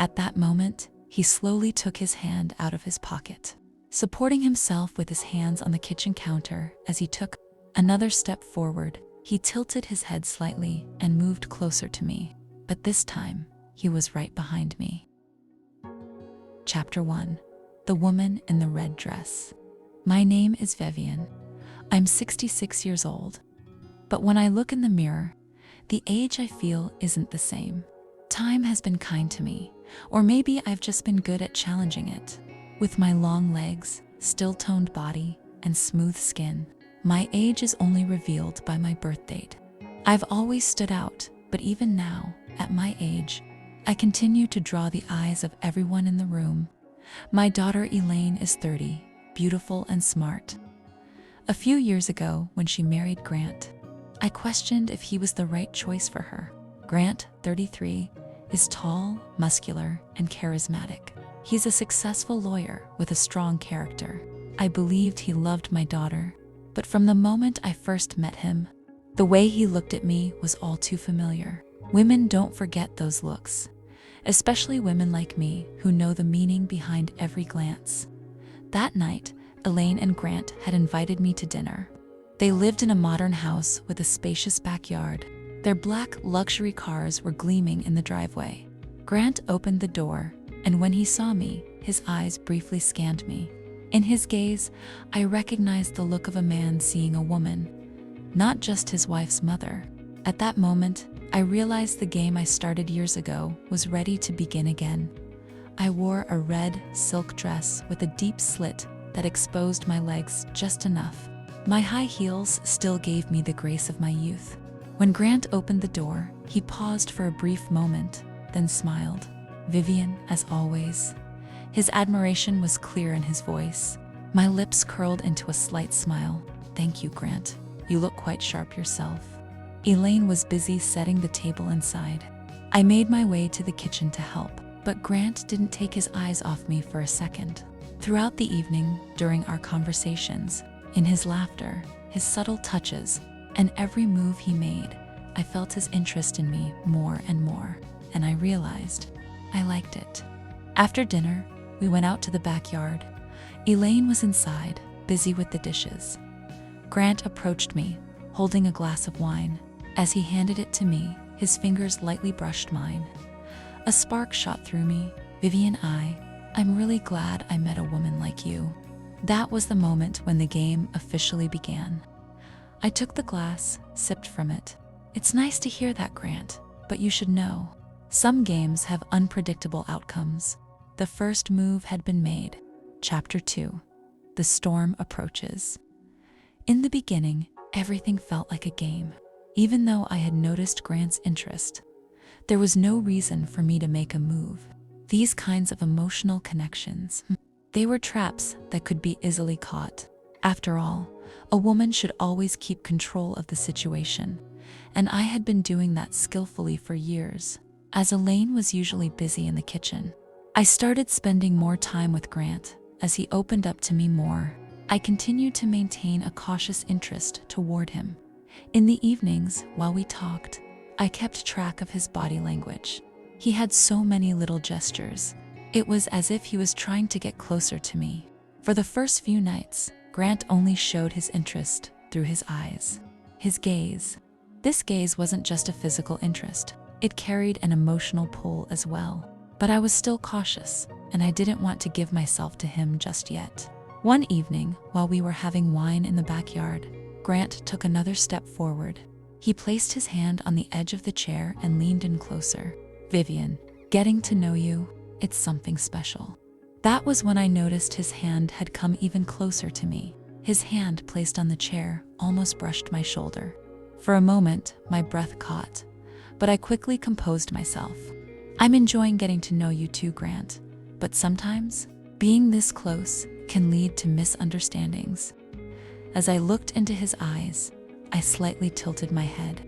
At that moment, he slowly took his hand out of his pocket, supporting himself with his hands on the kitchen counter. As he took another step forward, he tilted his head slightly and moved closer to me. But this time, he was right behind me. Chapter 1. The Woman in the Red Dress. My name is Vivienne. I'm 66 years old. But when I look in the mirror, the age I feel isn't the same. Time has been kind to me, or maybe I've just been good at challenging it. With my long legs, still-toned body, and smooth skin, my age is only revealed by my birth date. I've always stood out, but even now, at my age, I continue to draw the eyes of everyone in the room. My daughter Elaine is 30, beautiful and smart. A few years ago, when she married Grant, I questioned if he was the right choice for her. Grant, 33, is tall, muscular, and charismatic. He's a successful lawyer with a strong character. I believed he loved my daughter, but from the moment I first met him, the way he looked at me was all too familiar. Women don't forget those looks, especially women like me who know the meaning behind every glance. That night, Elaine and Grant had invited me to dinner. They lived in a modern house with a spacious backyard. Their black luxury cars were gleaming in the driveway. Grant opened the door, and when he saw me, his eyes briefly scanned me. In his gaze, I recognized the look of a man seeing a woman, not just his wife's mother. At that moment, I realized the game I started years ago was ready to begin again. I wore a red silk dress with a deep slit that exposed my legs just enough. My high heels still gave me the grace of my youth. When Grant opened the door, he paused for a brief moment, then smiled. Vivienne, as always. His admiration was clear in his voice. My lips curled into a slight smile. Thank you, Grant. You look quite sharp yourself. Elaine was busy setting the table inside. I made my way to the kitchen to help, but Grant didn't take his eyes off me for a second. Throughout the evening, during our conversations, in his laughter, his subtle touches, and every move he made, I felt his interest in me more and more, and I realized I liked it. After dinner, we went out to the backyard. Elaine was inside, busy with the dishes. Grant approached me, holding a glass of wine. As he handed it to me, his fingers lightly brushed mine. A spark shot through me. Vivienne, I'm really glad I met a woman like you. That was the moment when the game officially began. I took the glass, sipped from it. It's nice to hear that, Grant, but you should know, some games have unpredictable outcomes. The first move had been made. Chapter 2. The Storm Approaches. In the beginning, everything felt like a game. Even though I had noticed Grant's interest, there was no reason for me to make a move. These kinds of emotional connections, they were traps that could be easily caught. After all, a woman should always keep control of the situation, and I had been doing that skillfully for years. As Elaine was usually busy in the kitchen, I started spending more time with Grant. As he opened up to me more, I continued to maintain a cautious interest toward him. In the evenings, while we talked, I kept track of his body language. He had so many little gestures. It was as if he was trying to get closer to me. For the first few nights, Grant only showed his interest through his eyes. His gaze. This gaze wasn't just a physical interest. It carried an emotional pull as well. But I was still cautious, and I didn't want to give myself to him just yet. One evening, while we were having wine in the backyard, Grant took another step forward. He placed his hand on the edge of the chair and leaned in closer. Vivienne, getting to know you, it's something special. That was when I noticed his hand had come even closer to me. His hand placed on the chair almost brushed my shoulder. For a moment, my breath caught, but I quickly composed myself. I'm enjoying getting to know you too, Grant, but sometimes being this close can lead to misunderstandings. As I looked into his eyes, I slightly tilted my head.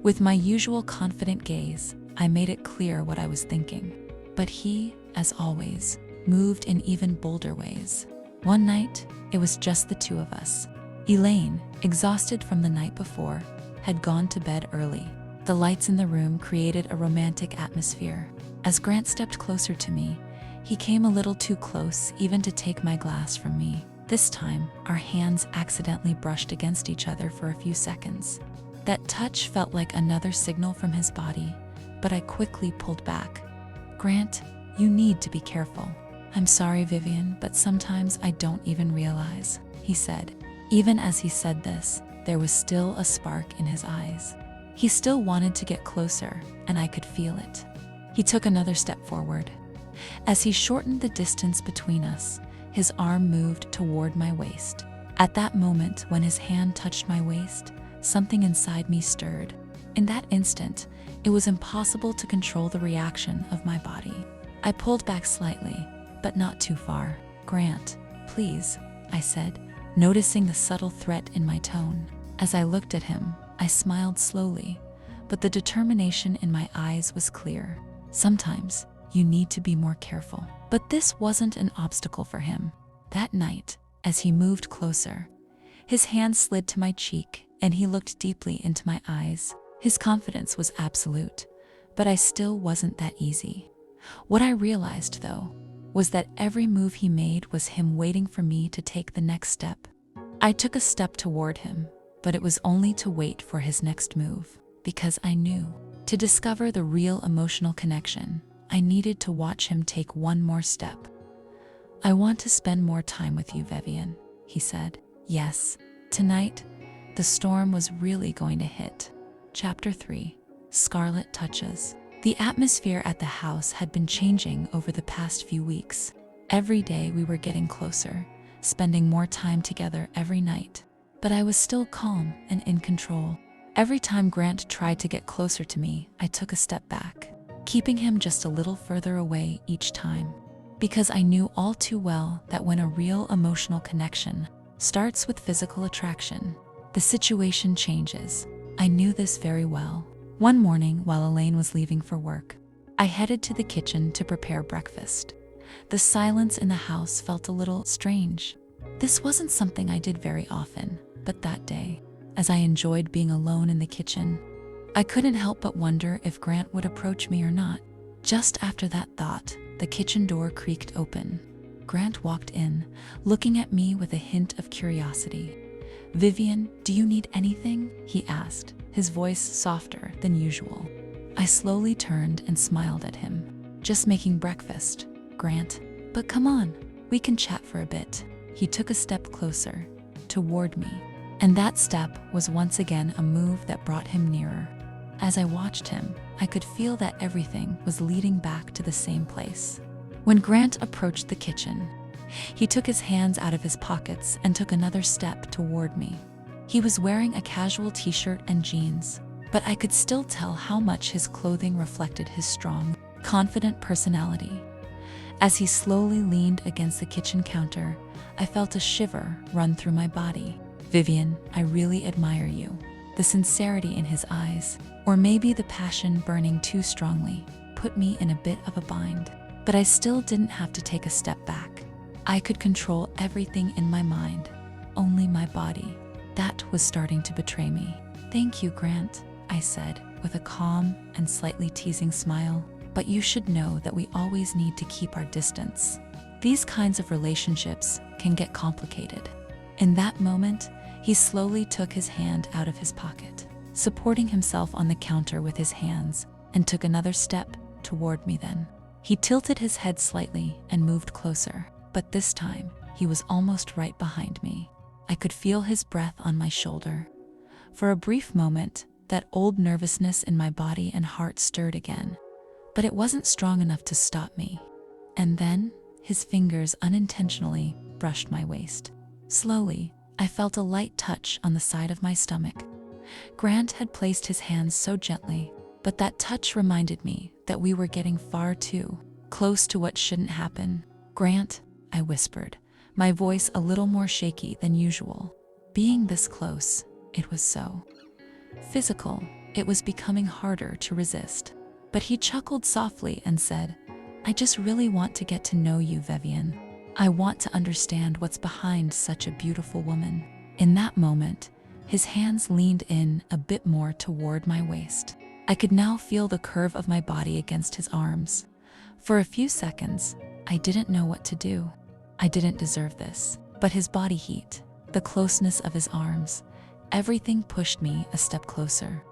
With my usual confident gaze, I made it clear what I was thinking. But he, as always, moved in even bolder ways. One night, it was just the two of us. Elaine, exhausted from the night before, had gone to bed early. The lights in the room created a romantic atmosphere. As Grant stepped closer to me, he came a little too close even to take my glass from me. This time, our hands accidentally brushed against each other for a few seconds. That touch felt like another signal from his body, but I quickly pulled back. "Grant, you need to be careful." "I'm sorry, Vivienne, but sometimes I don't even realize," he said. Even as he said this, there was still a spark in his eyes. He still wanted to get closer, and I could feel it. He took another step forward. As he shortened the distance between us, his arm moved toward my waist. At that moment, when his hand touched my waist, something inside me stirred. In that instant, it was impossible to control the reaction of my body. I pulled back slightly, but not too far. "Grant, please," I said, noticing the subtle threat in my tone. As I looked at him, I smiled slowly, but the determination in my eyes was clear. Sometimes, you need to be more careful. But this wasn't an obstacle for him. That night, as he moved closer, his hand slid to my cheek and he looked deeply into my eyes. His confidence was absolute, but I still wasn't that easy. What I realized, though, was that every move he made was him waiting for me to take the next step. I took a step toward him, but it was only to wait for his next move, because I knew, to discover the real emotional connection, I needed to watch him take one more step. "I want to spend more time with you, Vivienne," he said. Yes, tonight, the storm was really going to hit. Chapter 3. Scarlet Touches. The atmosphere at the house had been changing over the past few weeks. Every day we were getting closer, spending more time together every night. But I was still calm and in control. Every time Grant tried to get closer to me, I took a step back, keeping him just a little further away each time. Because I knew all too well that when a real emotional connection starts with physical attraction, the situation changes. I knew this very well. One morning, while Elaine was leaving for work, I headed to the kitchen to prepare breakfast. The silence in the house felt a little strange. This wasn't something I did very often, but that day, as I enjoyed being alone in the kitchen, I couldn't help but wonder if Grant would approach me or not. Just after that thought, the kitchen door creaked open. Grant walked in, looking at me with a hint of curiosity. "Vivienne, do you need anything?" he asked, his voice softer than usual. I slowly turned and smiled at him. "Just making breakfast, Grant. But come on, we can chat for a bit." He took a step closer, toward me, and that step was once again a move that brought him nearer. As I watched him, I could feel that everything was leading back to the same place. When Grant approached the kitchen, he took his hands out of his pockets and took another step toward me. He was wearing a casual t-shirt and jeans, but I could still tell how much his clothing reflected his strong, confident personality. As he slowly leaned against the kitchen counter, I felt a shiver run through my body. "Vivienne, I really admire you." The sincerity in his eyes, or maybe the passion burning too strongly, put me in a bit of a bind. But I still didn't have to take a step back. I could control everything in my mind, only my body. That was starting to betray me. "Thank you, Grant," I said, with a calm and slightly teasing smile. "But you should know that we always need to keep our distance. These kinds of relationships can get complicated." In that moment, he slowly took his hand out of his pocket, supporting himself on the counter with his hands, and took another step toward me then. He tilted his head slightly and moved closer, but this time, he was almost right behind me. I could feel his breath on my shoulder. For a brief moment, that old nervousness in my body and heart stirred again, but it wasn't strong enough to stop me. And then, his fingers unintentionally brushed my waist. Slowly, I felt a light touch on the side of my stomach. Grant had placed his hands so gently, but that touch reminded me that we were getting far too close to what shouldn't happen. "Grant," I whispered, my voice a little more shaky than usual. Being this close, it was so physical, it was becoming harder to resist. But he chuckled softly and said, "I just really want to get to know you, Vivienne. I want to understand what's behind such a beautiful woman." In that moment, his hands leaned in a bit more toward my waist. I could now feel the curve of my body against his arms, For a few seconds, I didn't know what to do. I didn't deserve this. But his body heat, the closeness of his arms, everything pushed me a step closer.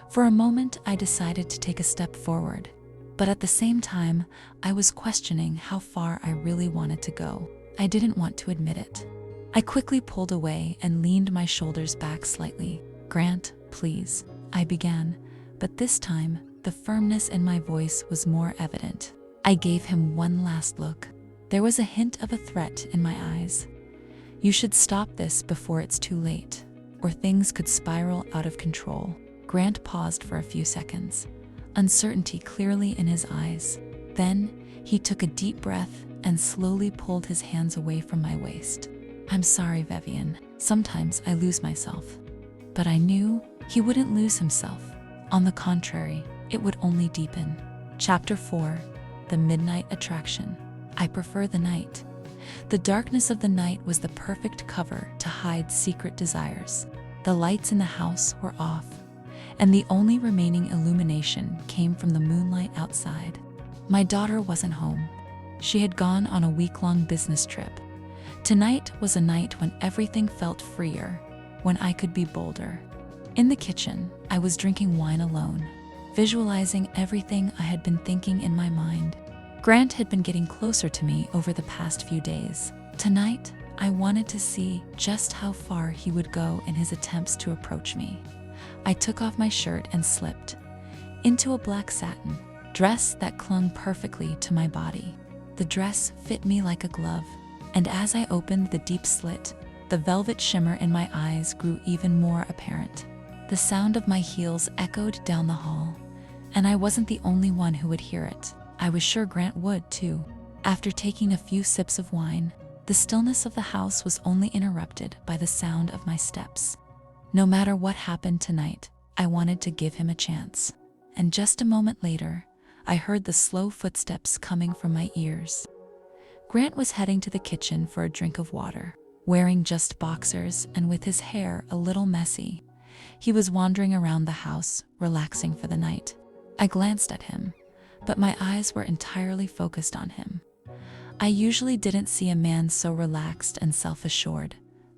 For a moment, I decided to take a step forward. But at the same time, I was questioning how far I really wanted to go. I didn't want to admit it. I quickly pulled away and leaned my shoulders back slightly. "Grant, please," I began, but this time, the firmness in my voice was more evident. I gave him one last look. There was a hint of a threat in my eyes. "You should stop this before it's too late, or things could spiral out of control." Grant paused for a few seconds, uncertainty clearly in his eyes. Then, he took a deep breath and slowly pulled his hands away from my waist. "I'm sorry, Vivienne. Sometimes I lose myself." But I knew he wouldn't lose himself. On the contrary, it would only deepen. Chapter 4: The Midnight Attraction. I prefer the night. The darkness of the night was the perfect cover to hide secret desires. The lights in the house were off, and the only remaining illumination came from the moonlight outside. My daughter wasn't home. She had gone on a week-long business trip. Tonight was a night when everything felt freer, when I could be bolder. In the kitchen, I was drinking wine alone, visualizing everything I had been thinking in my mind. Grant had been getting closer to me over the past few days. Tonight, I wanted to see just how far he would go in his attempts to approach me. I took off my shirt and slipped into a black satin dress that clung perfectly to my body. The dress fit me like a glove, and as I opened the deep slit, the velvet shimmer in my eyes grew even more apparent. The sound of my heels echoed down the hall, and I wasn't the only one who would hear it. I was sure Grant would, too. After taking a few sips of wine, the stillness of the house was only interrupted by the sound of my steps. No matter what happened tonight, I wanted to give him a chance. And just a moment later, I heard the slow footsteps coming from my ears. Grant was heading to the kitchen for a drink of water. Wearing just boxers and with his hair a little messy, he was wandering around the house, relaxing for the night. I glanced at him, but my eyes were entirely focused on him. I usually didn't see a man so relaxed and self-assured,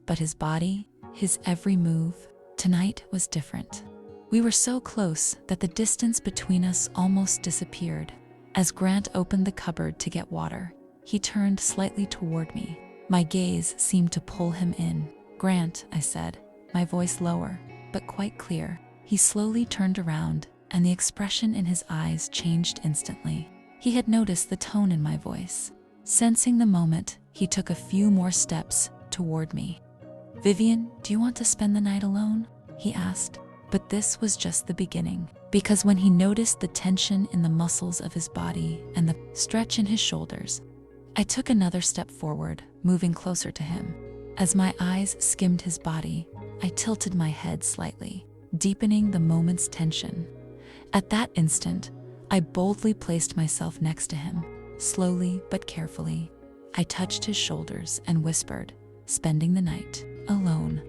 but his body, his every move, tonight was different. We were so close that the distance between us almost disappeared. As Grant opened the cupboard to get water, he turned slightly toward me. My gaze seemed to pull him in. "Grant," I said, my voice lower, but quite clear. He slowly turned around, and the expression in his eyes changed instantly. He had noticed the tone in my voice. Sensing the moment, he took a few more steps toward me. "Vivienne, do you want to spend the night alone?" he asked. But this was just the beginning, because when he noticed the tension in the muscles of his body and the stretch in his shoulders, I took another step forward, moving closer to him. As my eyes skimmed his body, I tilted my head slightly, deepening the moment's tension. At that instant, I boldly placed myself next to him. Slowly but carefully, I touched his shoulders and whispered, "Spending the night alone."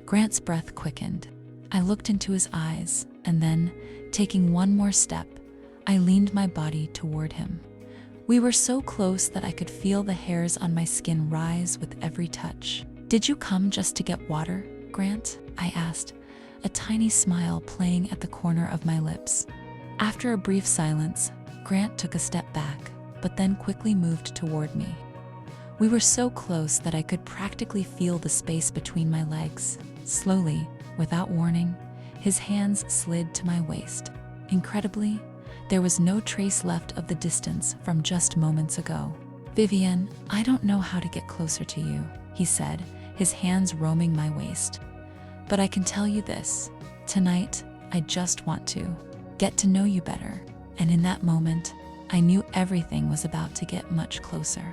Grant's breath quickened. I looked into his eyes, and then, taking one more step, I leaned my body toward him. We were so close that I could feel the hairs on my skin rise with every touch. "Did you come just to get water, Grant?" I asked, a tiny smile playing at the corner of my lips. After a brief silence, Grant took a step back, but then quickly moved toward me. We were so close that I could practically feel the space between my legs. Slowly, without warning, his hands slid to my waist. Incredibly, there was no trace left of the distance from just moments ago. "Vivienne, I don't know how to get closer to you," he said, his hands roaming my waist. "But I can tell you this. Tonight, I just want to get to know you better." And in that moment, I knew everything was about to get much closer.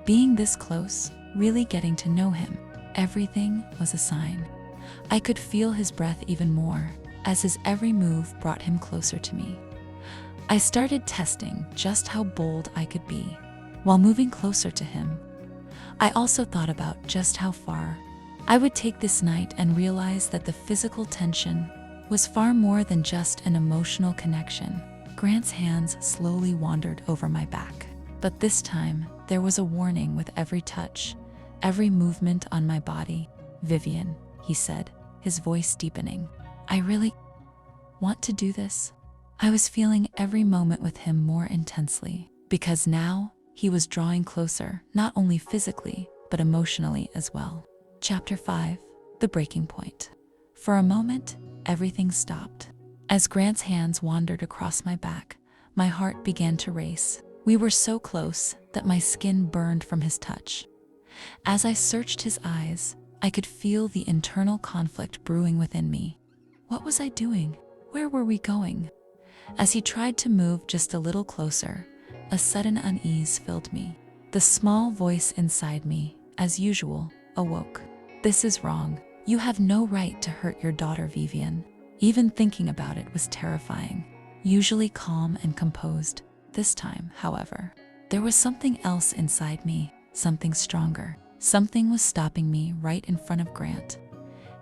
Being this close, really getting to know him, everything was a sign. I could feel his breath even more, as his every move brought him closer to me. I started testing just how bold I could be. While moving closer to him, I also thought about just how far I would take this night and realize that the physical tension was far more than just an emotional connection. Grant's hands slowly wandered over my back. But this time, there was a warning with every touch, every movement on my body. "Vivienne," he said, his voice deepening. "I really want to do this." I was feeling every moment with him more intensely, because now he was drawing closer, not only physically, but emotionally as well. Chapter 5: The Breaking Point. For a moment, everything stopped. As Grant's hands wandered across my back, my heart began to race. We were so close that my skin burned from his touch. As I searched his eyes, I could feel the internal conflict brewing within me. What was I doing? Where were we going? As he tried to move just a little closer, a sudden unease filled me. The small voice inside me, as usual, awoke. "This is wrong. You have no right to hurt your daughter, Vivienne." Even thinking about it was terrifying. Usually calm and composed, this time, however, there was something else inside me, something stronger. Something was stopping me right in front of Grant.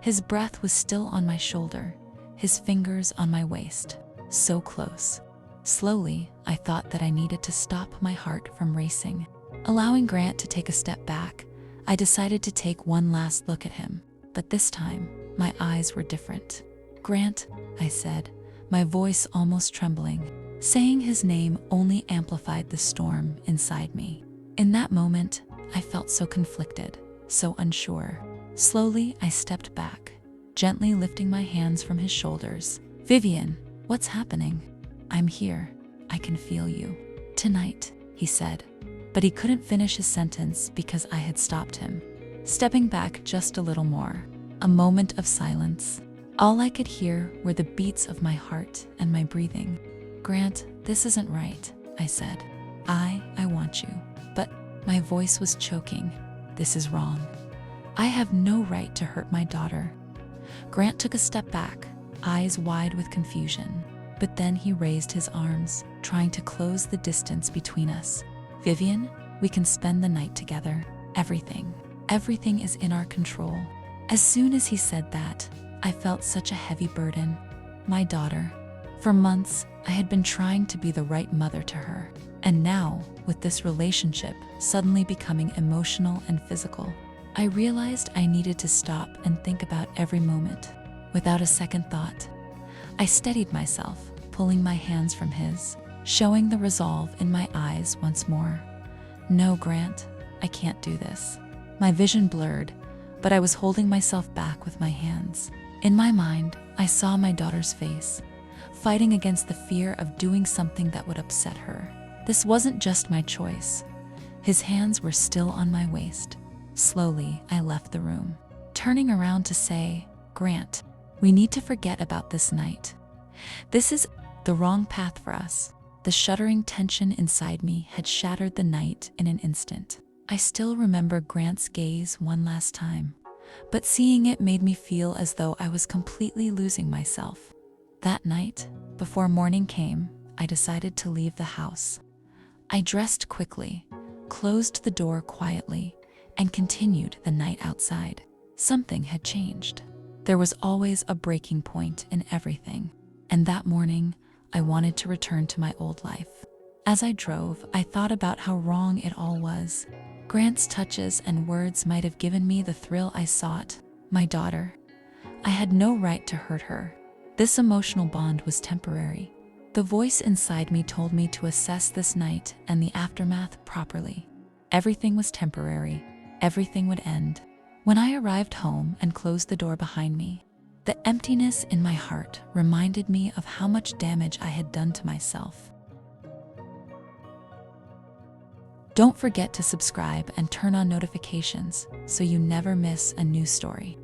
His breath was still on my shoulder, his fingers on my waist, so close. Slowly, I thought that I needed to stop my heart from racing. Allowing Grant to take a step back, I decided to take one last look at him. But this time, my eyes were different. "Grant," I said, my voice almost trembling. Saying his name only amplified the storm inside me. In that moment, I felt so conflicted, so unsure. Slowly, I stepped back, gently lifting my hands from his shoulders. "Vivienne, what's happening?" "I'm here. I can feel you." "Tonight," he said. But he couldn't finish his sentence because I had stopped him. Stepping back just a little more, a moment of silence. All I could hear were the beats of my heart and my breathing. "Grant, this isn't right," I said. I want you." But my voice was choking. "This is wrong. I have no right to hurt my daughter." Grant took a step back, eyes wide with confusion. But then he raised his arms, trying to close the distance between us. "Vivienne, we can spend the night together. Everything is in our control." As soon as he said that, I felt such a heavy burden. My daughter. For months, I had been trying to be the right mother to her. And now, with this relationship suddenly becoming emotional and physical, I realized I needed to stop and think about every moment. Without a second thought, I steadied myself, pulling my hands from his, showing the resolve in my eyes once more. "No, Grant, I can't do this." My vision blurred, but I was holding myself back with my hands. In my mind, I saw my daughter's face, fighting against the fear of doing something that would upset her. This wasn't just my choice. His hands were still on my waist. Slowly, I left the room, turning around to say, "Grant, we need to forget about this night. This is the wrong path for us." The shuddering tension inside me had shattered the night in an instant. I still remember Grant's gaze one last time, but seeing it made me feel as though I was completely losing myself. That night, before morning came, I decided to leave the house. I dressed quickly, closed the door quietly, and continued the night outside. Something had changed. There was always a breaking point in everything, and that morning, I wanted to return to my old life. As I drove, I thought about how wrong it all was. Grant's touches and words might have given me the thrill I sought. My daughter. I had no right to hurt her. This emotional bond was temporary. The voice inside me told me to assess this night and the aftermath properly. Everything was temporary. Everything would end. When I arrived home and closed the door behind me, the emptiness in my heart reminded me of how much damage I had done to myself. Don't forget to subscribe and turn on notifications so you never miss a new story.